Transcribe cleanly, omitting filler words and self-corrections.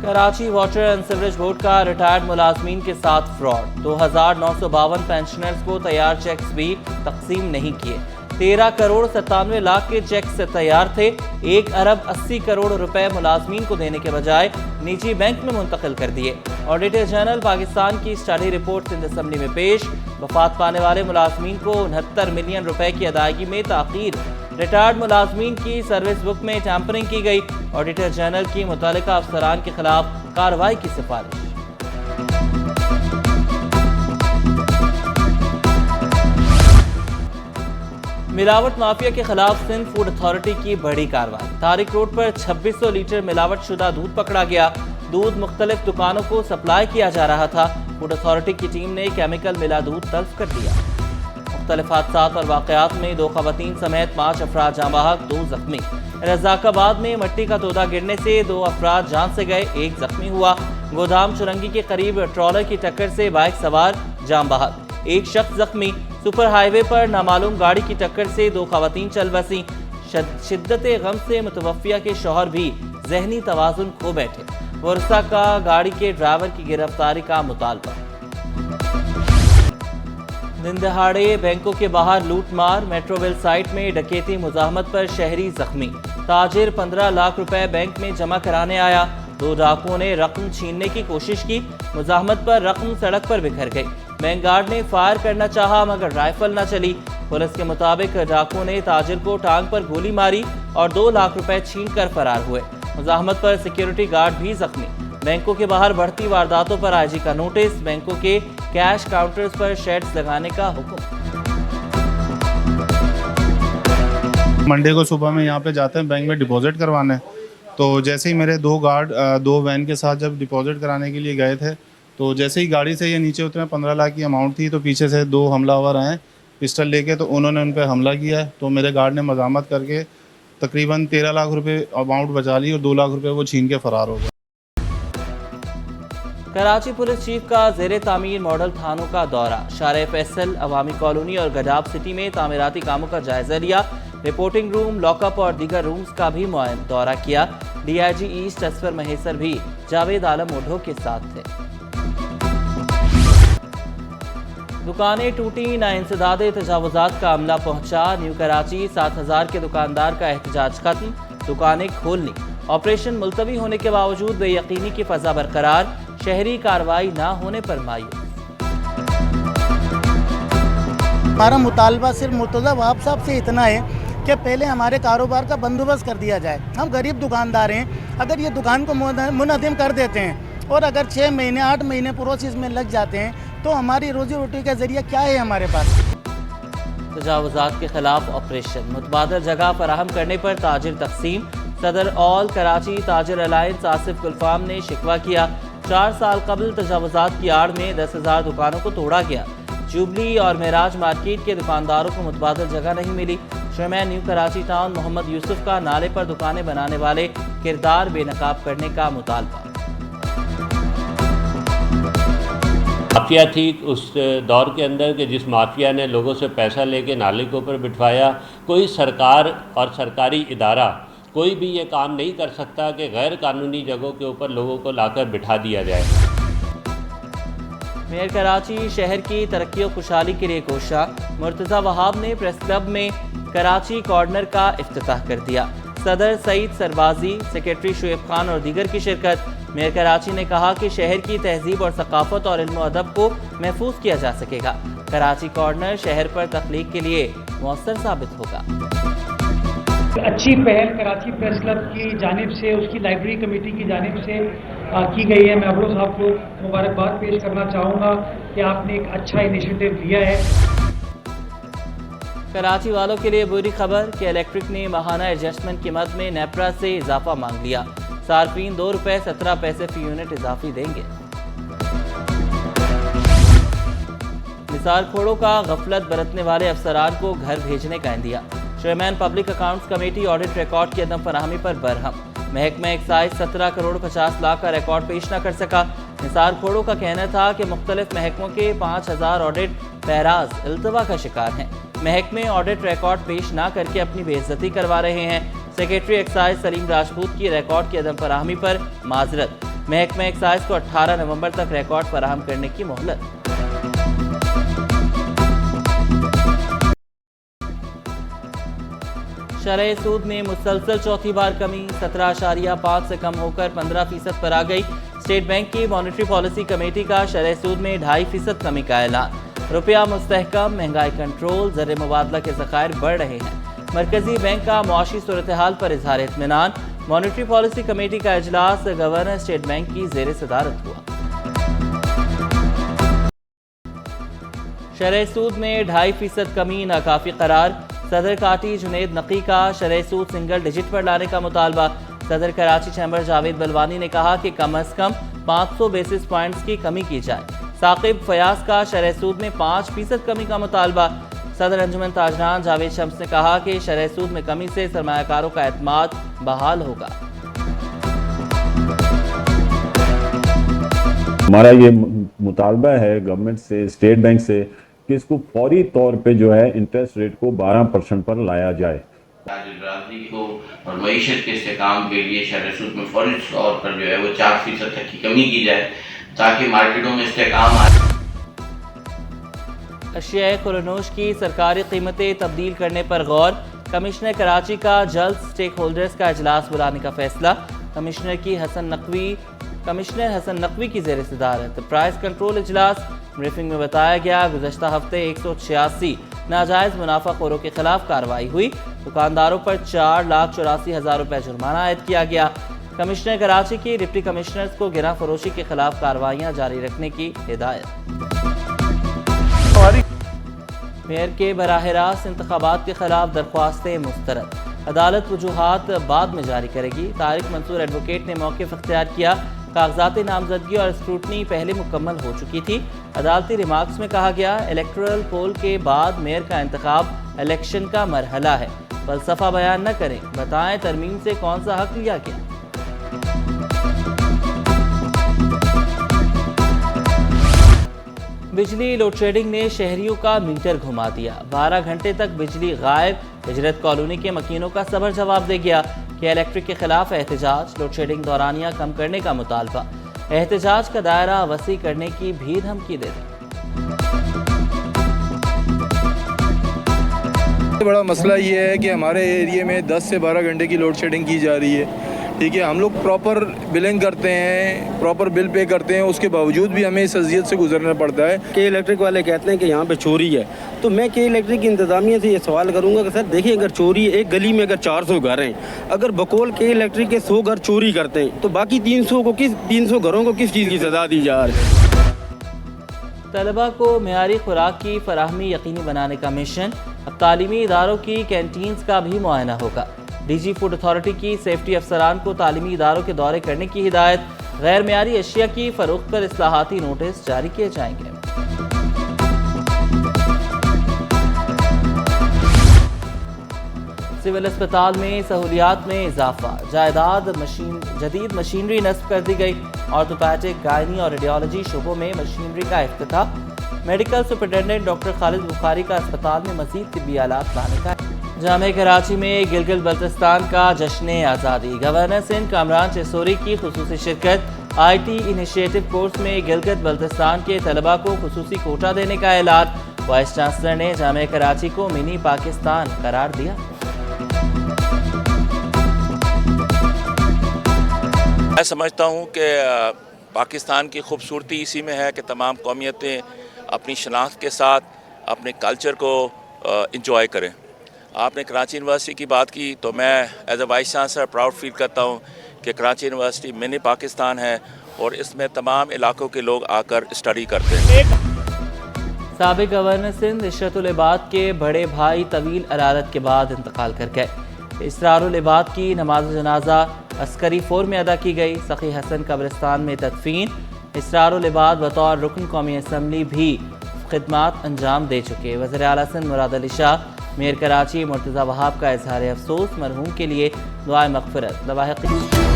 Karachi water and sewerage board का retired मुलाजमीन के साथ फ्रॉड। 2952 पेंशनर्स को तैयार चेक्स भी तकसीम नहीं किए। 13 करोड़ 97 लाख के चेक्स तैयार थे। 1 अरब 80 करोड़ रुपए मुलाजमीन को देने के बजाय निजी बैंक में मुंतकिल कर दिए। ऑडिटर जनरल पाकिस्तान की स्टडी रिपोर्ट सिंध असेंबली में पेश। वफात पाने वाले मुलाजमीन को 69 मिलियन रुपए की अदायगी में ताखीर। रिटायर्ड मुलाजमीन की सर्विस बुक में टैंपरिंग की गई। ऑडिटर जनरल की मुतल्लिका अफसरान के खिलाफ कार्रवाई की सिफारिश। मिलावट माफिया के खिलाफ सिंध फूड अथॉरिटी की बड़ी कार्रवाई। तारिक रोड पर 2600 लीटर मिलावट शुदा दूध पकड़ा गया। दूध मुख्तलिफ दुकानों को सप्लाई किया जा रहा था। फूड अथॉरिटी की टीम ने केमिकल मिला दूध तल्फ कर दिया। मुख्तलिफ हादसात और वाक़यात में 2 ख़वातीन समेत 5 अफराद जाँ बहक, 2 जख्मी। रज़ाकाबाद में मट्टी का तोदा गिरने से 2 अफराद जान से गए, 1 जख्मी हुआ। गोदाम चुरंगी के करीब ट्रॉलर की टक्कर से बाइक सवार जाँ बहक, 1 शख्स जख्मी। सुपर हाईवे पर नामालूम गाड़ी की टक्कर से 2 ख़वातीन चल बसी। शिद्दत गम से मुतवफ़िया के शौहर भी ज़हनी तवाज़ुन खो बैठे। वर्षा का गाड़ी के ड्राइवर की गिरफ्तारी का मुतालबा। दिन दहाड़े बैंकों के बाहर लूट मार। मेट्रोवेल साइट में डकैती मुज़ाहमत पर शहरी जख्मी। ताजिर 15 लाख रुपए बैंक में जमा कराने आया। 2 डाकुओं ने रकम छीनने की कोशिश की। मुज़ाहमत पर रकम सड़क पर बिखर गई। बैंक गार्ड ने फायर करना चाहा मगर राइफल न चली। पुलिस के मुताबिक डाकुओं ने ताजिर को टांग पर गोली मारी और 2 लाख रुपए छीन कर फरार हुए। मुज़ाहमत पर सिक्योरिटी गार्ड भी जख्मी। बैंकों के बाहर बढ़ती वारदातों पर आईजी का नोटिस। बैंकों के कैश काउंटर्स पर शेड्स लगाने का हुक्म। मंडे को सुबह में यहाँ पे जाते हैं बैंक में डिपॉजिट करवाने। तो जैसे ही मेरे 2 गार्ड 2 वैन के साथ जब डिपॉजिट कराने के लिए गए थे, तो जैसे ही गाड़ी से ये नीचे उतरे, 15 लाख की अमाउंट थी, तो पीछे से 2 हमलावर आए पिस्टल लेके। तो उन्होंने उन पर हमला किया। तो मेरे गार्ड ने मज़ामत करके तकरीबन 13 लाख रुपए अमाउंट बचा ली और 2 लाख रुपए वो छीन के फरार हो गए। कराची पुलिस चीफ का ज़ेरे तामीर मॉडल थानों का दौरा। शारे फैसल, अवामी कॉलोनी और गडाब सिटी में तामीराती कामों का जायजा लिया। रिपोर्टिंग रूम, लॉकअप और दीगर रूम्स का भी दौरा किया। डीआईजी ईस्ट असफर महेसर भी जावेद आलम ओढ़ो के साथ थे। दुकानें टूटी, नाइंसदादे तजावुजात का अमला पहुंचा। न्यू कराची 7000 के दुकानदार का एहतजाज खत्म। दुकानें खोलनी। ऑपरेशन मुलतवी होने के बावजूद बेयकीनी की फजा बरकरार। शहरी कार्रवाई ना होने पर मायूस। हमारा मुतालबा सिर्फ मुर्तज़ा वहाब साहब से इतना है कि पहले हमारे कारोबार का बंदोबस्त कर दिया जाए। हम गरीब दुकानदार हैं। अगर ये दुकान को मुनहदिम कर देते हैं और अगर 6 महीने 8 महीने प्रोसेस में लग जाते हैं तो हमारी रोजी रोटी का जरिया क्या है हमारे पास। तजावुजात के खिलाफ ऑपरेशन। मुतबादल जगह फराहम करने पर ताजिर तकसीम। सदर ऑल कराची ताजिर अलायंस आसिफ गुलफाम ने शिकवा किया। 4 साल कबल तजावुजात की आड़ में 10,000 दुकानों को तोड़ा गया। जुबली और मेराज मार्केट के दुकानदारों को मुतबादल जगह नहीं मिली। Chairman new Karachi town Mohammad Yusuf का नाले पर दुकानें बनाने वाले किरदार बेनकाब करने का मुतालबा। माफिया थी उस दौर के अंदर कि जिस माफिया ने लोगों से पैसा लेके नाले के ऊपर बिठवाया। कोई सरकार और सरकारी इदारा कोई भी ये काम नहीं कर सकता कि गैर कानूनी जगहों के ऊपर लोगों को लाकर बिठा दिया जाए। मेयर कराची शहर की तरक्की और खुशहाली के लिए कोशा। मुर्तज़ा वहाब ने प्रेस क्लब में कराची कॉर्नर का इफ्तिताह कर दिया। सदर सईद सरबाजी, सेक्रेटरी शुएब खान और दीगर की शिरकत। मेयर कराची ने कहा कि शहर की तहजीब और सकाफत और इल्म अदब को महफूज किया जा सकेगा। कराची कॉर्नर शहर पर तख्लीक के लिए मौसर साबित होगा। अच्छी पहल कराची प्रेस क्लब की जानिब से, उसकी लाइब्रेरी कमेटी की जानिब से की गई है। मैं अबरो साहब को मुबारकबाद पेश करना चाहूँगा कि आपने एक अच्छा इनिशिएटिव लिया है। कराची वालों के लिए बुरी खबर कि इलेक्ट्रिक ने माहाना एडजस्टमेंट कीमत में नेपरा से इजाफा मांग लिया। सार्फिन 2 रुपये 17 पैसे फी यूनिट इजाफी देंगे। निसार खोड़ों का गफलत बरतने वाले अफसरान को घर भेजने का India. Chairman public accounts committee audit record की अदम फराहमी पर बरहम। महकमा एक्साइज 17 करोड़ 50 लाख का रिकॉर्ड पेश न कर सका। निसार खोड़ों का कहना था कि मुख्तलिफ महकमों के 5000 ऑडिट पैराज इल्तवा का शिकार हैं। महकमे ऑडिट रिकॉर्ड पेश न करके अपनी बेइज्जती करवा रहे हैं। सेक्रेटरी एक्साइज सलीम राजपूत की रिकॉर्ड की अदम फराहमी पर माजरत। महकमा एक्साइज को 18 नवंबर तक रिकॉर्ड फराहम करने की मोहलत। शरह सूद में मुसलसल चौथी बार कमी, 17.5 से कम होकर 15% पर आ गई। स्टेट बैंक की मॉनेटरी पॉलिसी कमेटी का शरह सूद में 2.5% कमी का ऐलान। रुपया मुस्तहकम, महंगाई कंट्रोल, ज़र मुबादला के ज़खायर बढ़ रहे हैं। मरकजी बैंक का मुआशी सूरत हाल पर इजहार इत्मीनान। मॉनेटरी पॉलिसी कमेटी का इजलास गवर्नर स्टेट बैंक की ज़ेर सदारत हुआ। शरह सूद में 2.5% कमी नाकाफी करार। सदर काटी जुनेद नकी का शरह सूद सिंगल डिजिट पर लाने का मुतालबा। सदर कराची चैम्बर जावेद बलवानी ने कहा कि कम अज कम 500 बेसिस पॉइंट्स की कमी की जाए। साकिब फयाज का शरह सूद में 5% कमी का मुतालबा। सदर अंजुमन ताजरान जावेद शम्स ने कहा कि शरह सूद में कमी से सरमायाकारों का एतमाद बहाल होगा। हमारा ये मुतालबा है गवर्नमेंट से, स्टेट बैंक से, कि इसको फौरी तौर पे जो है इंटरेस्ट रेट को 12% पर लाया जाए। राजनी को और मईशत के इस्तेकाम के लिए शरह सूद में फौरी तौर पर जो है वो 4% तक की कमी की जाए ताकि मार्केटों में इस्तेकाम आए। अशिया खुरनोश की सरकारी कीमतें तब्दील करने पर गौर। कमिश्नर कराची का जल्द स्टेक होल्डर्स का इजलास बुलाने का फैसला। कमिश्नर हसन नकवी की ज़ेर सदारत प्राइस कंट्रोल इजलास। ब्रीफिंग में बताया गया गुज़श्ता हफ्ते 186 नाजायज़ मुनाफाखोरों के खिलाफ कार्रवाई हुई। दुकानदारों पर 4,84,000 रुपये जुर्माना आयद किया गया। कमिश्नर कराची की डिप्टी कमिश्नर्स को गिरा फरोशी के खिलाफ कार्रवाइयाँ जारी रखने की हिदायत। मेयर के बराह रास्त इंतखाबात के खिलाफ दरख्वास्तें मुस्तरद। अदालत वजूहात बाद में जारी करेगी। तारिक मंसूर एडवोकेट ने मौक़िफ़ इख्तियार किया। कागजात नामजदगी और स्क्रूटनी पहले मुकम्मल हो चुकी थी। अदालती रिमार्क्स में कहा गया इलेक्टोरल पोल के बाद मेयर का इंतखाब इलेक्शन का मरहला है। फलसफा बयान न करें, बताएं तरमीम से कौन सा हक लिया गया। बिजली लोड शेडिंग ने शहरियों का मीटर घुमा दिया। 12 घंटे तक बिजली गायब। हिजरत कॉलोनी के मकीनों का सबर जवाब दे गया कि इलेक्ट्रिक के खिलाफ एहतजाज। लोड शेडिंग दौरानिया कम करने का मुतालबा। एहतजाज का दायरा वसी करने की भी धमकी दे दी। बड़ा मसला ये है कि हमारे एरिया में 10 से 12 घंटे की लोड शेडिंग की जा रही है। ठीक है, हम लोग प्रॉपर बिलिंग करते हैं, प्रॉपर बिल पे करते हैं, उसके बावजूद भी हमें इस अजियत से गुजरना पड़ता है। के इलेक्ट्रिक वाले कहते हैं कि यहाँ पे चोरी है, तो मैं के इलेक्ट्रिक की इंतजामिया से ये सवाल करूँगा कि सर देखिए, अगर चोरी एक गली में अगर 400 घर हैं, अगर बकौल के इलेक्ट्रिक के 100 घर चोरी करते हैं, तो बाकी 300 घरों को किस चीज़ की सजा दी जा रही है। तलबा को मेयारी खुराक की फराहमी यकीनी बनाने का मिशन। अब तालीमी इदारों की कैंटीन्स का भी मुआयना होगा। डीजी फूड अथॉरिटी की सेफ्टी अफसरान को तालीमी इदारों के दौरे करने की हिदायत। गैर मेयारी अशिया की फरोख्त पर इस्लाहाती नोटिस जारी किए जाएंगे। सिविल अस्पताल में सहूलियात में इजाफा। जदीद मशीनरी नस्ब कर दी गई। ऑर्थोपैडिक, गायनी और रेडियोलॉजी शोबों में मशीनरी का इफ्तिताह। Medical superintendent doctor Khalid Bukhari का अस्पताल में मजीद तिब्बी आलात लाने का। जामे कराची में गिलगित बल्तिस्तान का जश्न आज़ादी। गवर्नर सिंध कामरान चिसोरी की खुसूसी शिरकत। IT इनिशिएटिव कोर्स में गिलगित बल्तिस्तान के तलबा को खुसूसी कोटा देने का ऐलान। वाइस चांसलर ने जामे कराची को मिनी पाकिस्तान करार दिया। मैं समझता हूँ कि पाकिस्तान की खूबसूरती इसी में है कि तमाम कौमियतें अपनी शनाख्त के साथ अपने कल्चर को इंजॉय करें। आपने कराची यूनिवर्सिटी की बात की, तो मैं as a vice chancellor proud feel करता हूँ कि कराची यूनिवर्सिटी मिनी पाकिस्तान है और इसमें तमाम इलाकों के लोग आकर स्टडी करते हैं। साबिक गवर्नर सिंध इशरतुल इबाद के बड़े भाई तवील अरारत के बाद इंतकाल कर गए। इसरारुल इबाद की नमाज जनाजा अस्करी फोर में अदा की गई। सखी हसन कब्रिस्तान में तदफीन। इसरारुल इबाद बतौर रुकन कौमी असम्बली भी खिदमात अंजाम दे चुके। वज़ीर आला सिंध मुराद अली शाह, मेयर कराची मुर्तज़ा वहाब का इजहार अफसोस। मरहूम के लिए दुआए मग़फ़िरत। लवाहिक़